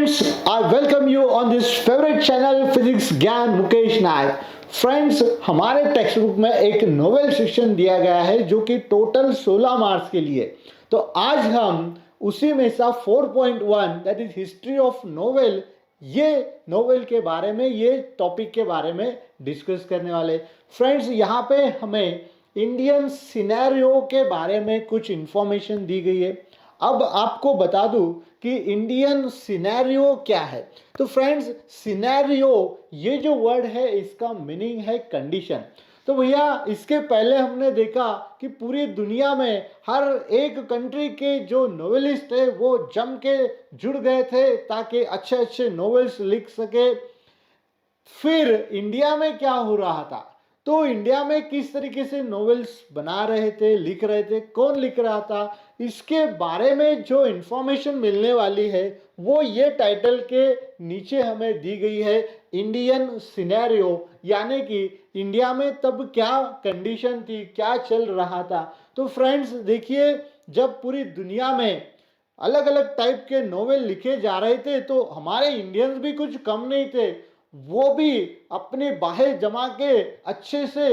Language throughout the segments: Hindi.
Friends, I welcome you on this favorite channel physics ज्ञान मुकेश नायक। फ्रेंड्स, हमारे टेक्स्ट बुक में एक नोवेल सेक्शन दिया गया है जो कि टोटल 16 मार्क्स के लिए। तो आज हम उसी में से 4.1 that is history of novel, ये नोवेल के बारे में, ये टॉपिक के बारे में डिस्कस करने वाले। फ्रेंड्स, यहाँ पे हमें इंडियन सिनेरियो के बारे में कुछ इंफॉर्मेशन दी गई है। अब आपको बता दूं कि इंडियन सिनेरियो क्या है। तो फ्रेंड्स, सिनेरियो ये जो वर्ड है इसका मीनिंग है कंडीशन। तो भैया, इसके पहले हमने देखा कि पूरी दुनिया में हर एक कंट्री के जो नोवेलिस्ट है वो जम के जुड़ गए थे ताकि अच्छे अच्छे नोवेल्स लिख सके। फिर इंडिया में क्या हो रहा था, तो इंडिया में किस तरीके से नॉवेल्स बना रहे थे, लिख रहे थे, कौन लिख रहा था, इसके बारे में जो इंफॉर्मेशन मिलने वाली है वो ये टाइटल के नीचे हमें दी गई है, इंडियन सिनेरियो। यानी कि इंडिया में तब क्या कंडीशन थी, क्या चल रहा था। तो फ्रेंड्स देखिए, जब पूरी दुनिया में अलग अलग टाइप के नोवेल लिखे जा रहे थे तो हमारे इंडियंस भी कुछ कम नहीं थे। वो भी अपने बाहें जमा के अच्छे से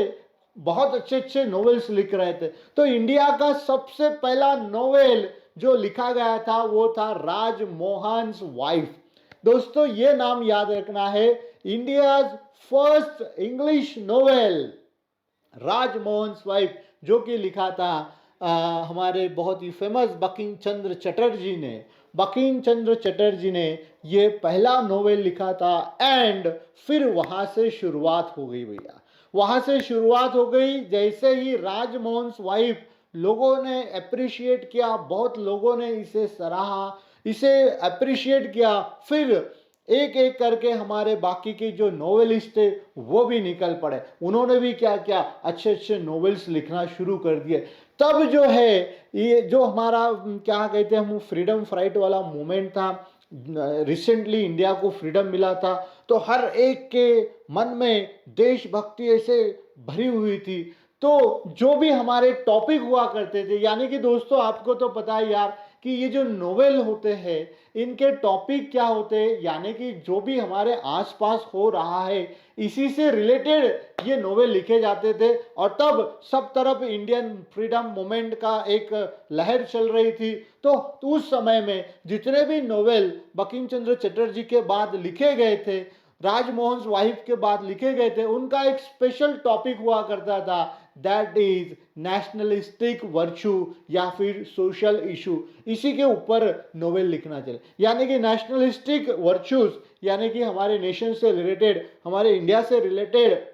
बहुत अच्छे अच्छे नोवेल्स लिख रहे थे। तो इंडिया का सबसे पहला नोवेल जो लिखा गया था वो था राजमोहन्स वाइफ। दोस्तों, ये नाम याद रखना है, India first English novel Rajmohan's wife, जो कि लिखा था हमारे बहुत ही फेमस बंकिम चंद्र चटर्जी ने। बंकिम चंद्र चटर्जी ने ये पहला नोवेल लिखा था एंड फिर वहां से शुरुआत हो गई भैया, वहां से शुरुआत हो गई। जैसे ही राजमोहन्स वाइफ लोगों ने अप्रिशिएट किया, बहुत लोगों ने इसे सराहा, इसे अप्रिशिएट किया, फिर एक एक करके हमारे बाकी के जो नोवेलिस्ट थे वो भी निकल पड़े। उन्होंने भी क्या किया, अच्छे अच्छे नोवेल्स लिखना शुरू कर दिए। तब जो है ये जो हमारा क्या कहते हैं हम, फ्रीडम फाइट वाला मूवमेंट था, रिसेंटली इंडिया को फ्रीडम मिला था, तो हर एक के मन में देशभक्ति ऐसे भरी हुई थी। तो जो भी हमारे टॉपिक हुआ करते थे, यानी कि दोस्तों आपको तो पता है यार कि ये जो नोवेल होते हैं इनके टॉपिक क्या होते हैं, यानी कि जो भी हमारे आसपास हो रहा है इसी से रिलेटेड ये नोवेल लिखे जाते थे। और तब सब तरफ इंडियन फ्रीडम मूवमेंट का एक लहर चल रही थी। तो उस समय में जितने भी नोवेल बंकिम चंद्र चटर्जी के बाद लिखे गए थे, राजमोहन वाइफ के बाद लिखे गए थे, उनका एक स्पेशल टॉपिक हुआ करता था, दैट इज नेशनलिस्टिक वर्च्यू या फिर सोशल इशू। इसी के ऊपर नोवेल लिखना चले, यानी कि नेशनलिस्टिक वर्च्यूज, यानी कि हमारे नेशन से रिलेटेड, हमारे इंडिया से रिलेटेड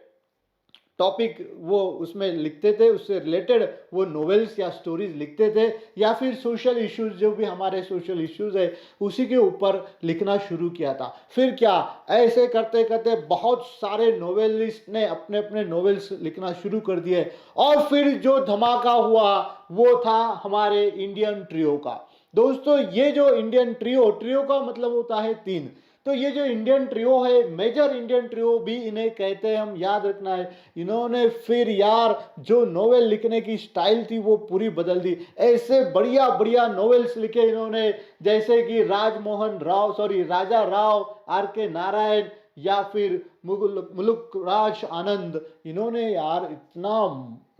टॉपिक वो उसमें लिखते थे, उससे रिलेटेड वो नोवेल्स या स्टोरीज लिखते थे, या फिर सोशल इश्यूज, जो भी हमारे सोशल इश्यूज है उसी के ऊपर लिखना शुरू किया था। फिर क्या, ऐसे करते करते बहुत सारे नोवेलिस्ट ने अपने अपने नोवेल्स लिखना शुरू कर दिए। और फिर जो धमाका हुआ वो था हमारे इंडियन ट्रियो का। दोस्तों, ये जो इंडियन ट्रियो, ट्रियो का मतलब होता है तीन, तो ये जो इंडियन ट्रियो है, मेजर इंडियन ट्रियो भी इन्हें कहते हैं, हम याद रखना है। इन्होंने फिर यार जो नोवेल लिखने की स्टाइल थी वो पूरी बदल दी। ऐसे बढ़िया बढ़िया नोवेल्स लिखे इन्होंने, जैसे कि राजा राव आर के नारायण या फिर मुल्क राज आनंद। इन्होंने यार इतना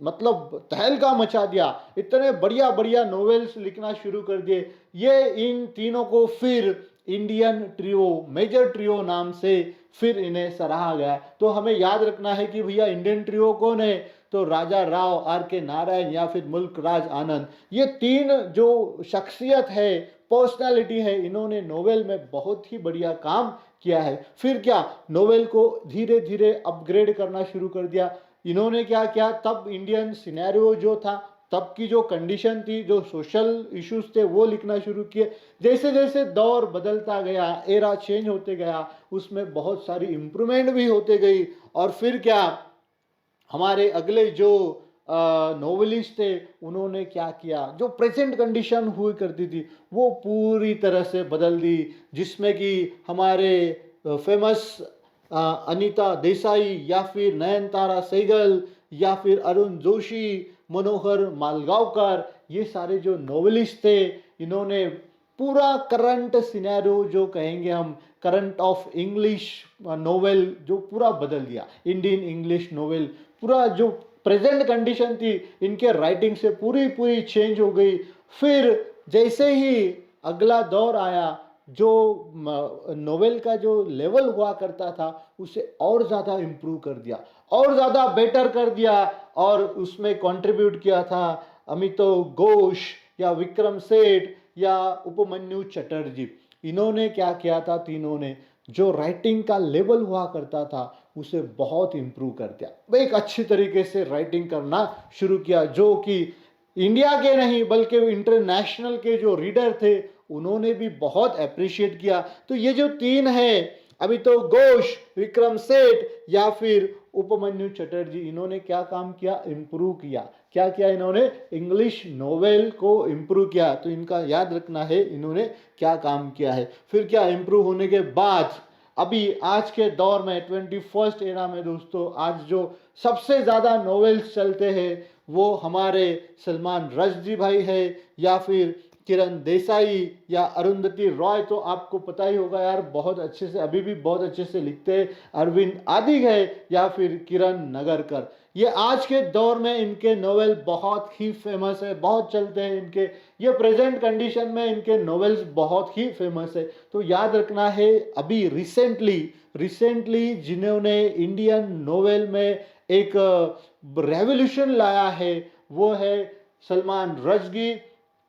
मतलब तहलका मचा दिया, इतने बढ़िया बढ़िया नोवेल्स लिखना शुरू कर दिए। ये इन तीनों को फिर इंडियन ट्रियो, मेजर ट्रियो नाम से फिर इन्हें सराहा गया। तो हमें याद रखना है कि भैया इंडियन ट्रियो कौन है, तो राजा राव आर के नारायण या फिर मुल्क राज आनंद, ये तीन जो शख्सियत है, पर्सनालिटी है, इन्होंने नोवेल में बहुत ही बढ़िया काम किया है। फिर क्या, नोवेल को धीरे धीरे अपग्रेड करना शुरू कर दिया। इन्होंने क्या किया, तब इंडियन सिनेरियो जो था, तब की जो कंडीशन थी, जो सोशल इश्यूज थे वो लिखना शुरू किए। जैसे जैसे दौर बदलता गया, एरा चेंज होते गया, उसमें बहुत सारी इम्प्रूवमेंट भी होते गई। और फिर क्या, हमारे अगले जो नोवेलिस्ट थे उन्होंने क्या किया, जो प्रेजेंट कंडीशन हुई करती थी वो पूरी तरह से बदल दी, जिसमें कि हमारे फेमस अनीता देसाई या फिर नयनतारा सहगल या फिर अरुण जोशी, मनोहर मालगांवकर, ये सारे जो नोवेलिस्ट थे इन्होंने पूरा करंट सिनेरियो जो कहेंगे हम, करंट ऑफ इंग्लिश नोवेल जो पूरा बदल दिया, इंडियन इंग्लिश नोवेल पूरा जो प्रेजेंट कंडीशन थी इनके राइटिंग से पूरी पूरी चेंज हो गई। फिर जैसे ही अगला दौर आया, जो नोवेल का जो लेवल हुआ करता था उसे और ज़्यादा इम्प्रूव कर दिया, और ज़्यादा बेटर कर दिया, और उसमें कंट्रीब्यूट किया था अमितव घोष या विक्रम सेठ या उपमन्यु चटर्जी। इन्होंने क्या किया था, तीनों ने जो राइटिंग का लेवल हुआ करता था उसे बहुत इम्प्रूव कर दिया, एक अच्छी तरीके से राइटिंग करना शुरू किया, जो कि इंडिया के नहीं बल्कि इंटरनेशनल के जो रीडर थे उन्होंने भी बहुत अप्रिशिएट किया। तो ये जो तीन है, अभी तो घोष, विक्रम सेठ या फिर उपमन्यु चटर्जी, इन्होंने क्या काम किया, इम्प्रूव किया। क्या किया इन्होंने, इंग्लिश नोवेल को इम्प्रूव किया। तो इनका याद रखना है इन्होंने क्या काम किया है। फिर क्या, इम्प्रूव होने के बाद अभी आज के दौर में 21st एरा में दोस्तों, आज जो सबसे ज़्यादा नोवेल्स चलते हैं वो हमारे सलमान रश्दी भाई है, या फिर किरण देसाई या अरुंधति रॉय। तो आपको पता ही होगा यार, बहुत अच्छे से, अभी भी बहुत अच्छे से लिखते हैं, अरविंद आदिग है या फिर किरण नगरकर। ये आज के दौर में इनके नोवेल बहुत ही फेमस है, बहुत चलते हैं इनके, ये प्रेजेंट कंडीशन में इनके नोवेल्स बहुत ही फेमस है। तो याद रखना है, अभी रिसेंटली जिन्होंने इंडियन नोवेल में एक रेवोल्यूशन लाया है वो है सलमान रश्दी,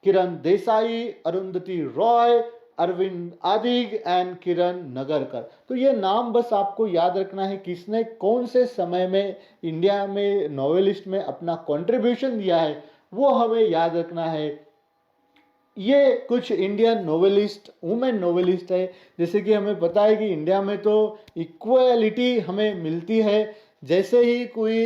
किरण देसाई, अरुंधति रॉय, अरविंद आदिग एंड किरण नगरकर। तो ये नाम बस आपको याद रखना है, किसने कौन से समय में इंडिया में नॉवेलिस्ट में अपना कंट्रीब्यूशन दिया है वो हमें याद रखना है। ये कुछ इंडियन नोवेलिस्ट, वुमेन नोवेलिस्ट है। जैसे कि हमें पता है कि इंडिया में तो इक्वलिटी हमें मिलती है, जैसे ही कोई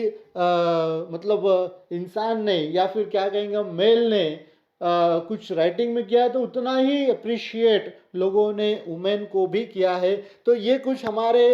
मतलब इंसान ने या फिर क्या कहेंगे मेल ने कुछ राइटिंग में किया है तो उतना ही अप्रिशिएट लोगों ने वुमेन को भी किया है। तो ये कुछ हमारे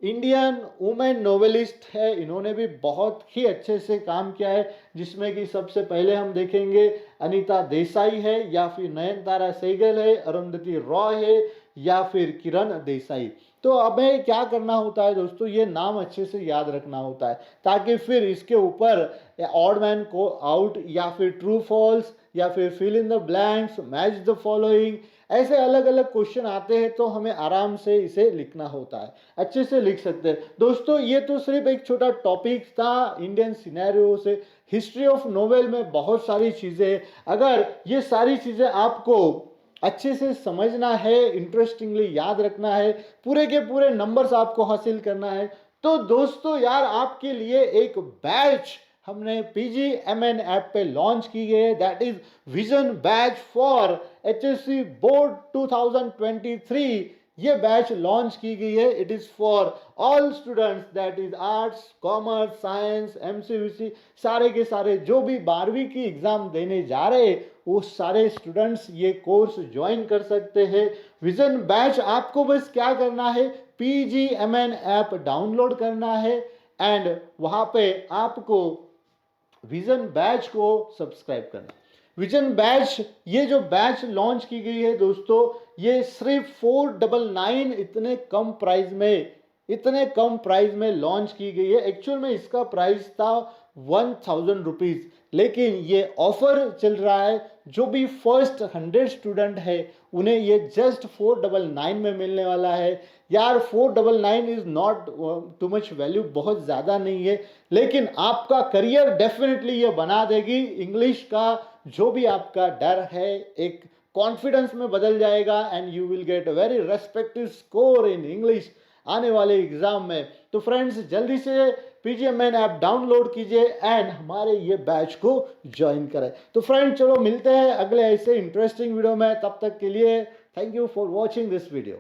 इंडियन वुमेन नोवेलिस्ट है, इन्होंने भी बहुत ही अच्छे से काम किया है, जिसमें कि सबसे पहले हम देखेंगे अनीता देसाई है, या फिर नयनतारा सहगल है, अरुंधति रॉय है, या फिर किरण देसाई। तो हमें क्या करना होता है दोस्तों, ये नाम अच्छे से याद रखना होता है, ताकि फिर इसके ऊपर ऑड मैन को आउट या फिर ट्रू फॉल्स या फिर fill in the blanks, match the following, ऐसे अलग अलग क्वेश्चन आते हैं तो हमें आराम से इसे लिखना होता है, अच्छे से लिख सकते हैं। दोस्तों ये तो सिर्फ एक छोटा टॉपिक था इंडियन सिनेरियो से, हिस्ट्री ऑफ नोवेल में बहुत सारी चीज़ें। अगर ये सारी चीज़ें आपको अच्छे से समझना है, इंटरेस्टिंगली याद रखना है, पूरे के पूरे नंबर्स आपको हासिल करना है, तो दोस्तों यार आपके लिए एक बैच हमने PGMN ऐप पे लॉन्च की गई है, that is vision batch for HSC board 2023। ये बैच लॉन्च की गई है, it is for all students, that is arts, commerce, science, MCVC, सारे के सारे जो भी 12वीं की एग्जाम देने जा रहे हैं वो सारे स्टूडेंट्स ये कोर्स ज्वाइन कर सकते हैं। विजन बैच आपको बस क्या करना है, PGMN ऐप डाउनलोड करना है एंड वहां पे आपको विजन बैच को सब्सक्राइब करना। विजन बैच, ये जो बैच लॉन्च की गई है दोस्तों, ये सिर्फ 499 इतने कम प्राइस में लॉन्च की गई है। एक्चुअल में इसका प्राइस था 1000 रुपीज़, लेकिन ये ऑफर चल रहा है, जो भी फर्स्ट 100 स्टूडेंट है उन्हें ये जस्ट 499 में मिलने वाला है। यार 499 is not too much value, बहुत ज़्यादा नहीं है, लेकिन आपका करियर डेफिनेटली ये बना देगी। इंग्लिश का जो भी आपका डर है एक कॉन्फिडेंस में बदल जाएगा and you will get very respective score in English आने वाले एग्जाम में। तो फ्रेंड्स जल्दी से PGMN ऐप डाउनलोड कीजिए एंड हमारे ये बैच को ज्वाइन करें। तो फ्रेंड्स चलो मिलते हैं अगले ऐसे इंटरेस्टिंग वीडियो में, तब तक के लिए thank you for watching this video.